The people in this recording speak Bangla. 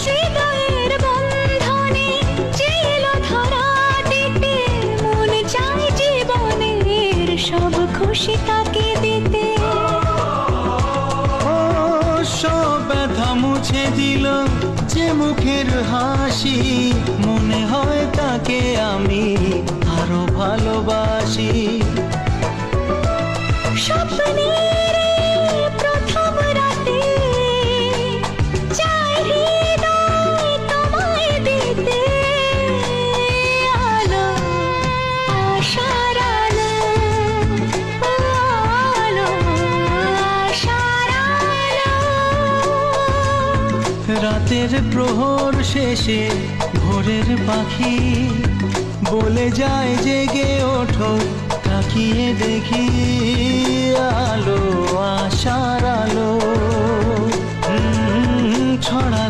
হৃদয়ের বন্ধনে যে এলো ধরা দিতে, মন চায় জীবনের সব খুশি তাকে দিতে। ও সব ব্যথা মুছে দিল যে মুখের হাসি, মনে হয় তাকে আমি আরো ভালোবাসি। স্বপ্নের প্রথম রাতে চাই হৃদয় তোমায় দিতে, আলো আশার আলো, আলো আশার আলো। রাতের প্রহর শেষে ভোরের পাখি বলে যায় জেগে ওঠো, তাকিয়ে দেখি আলো আশার আলো ছড়া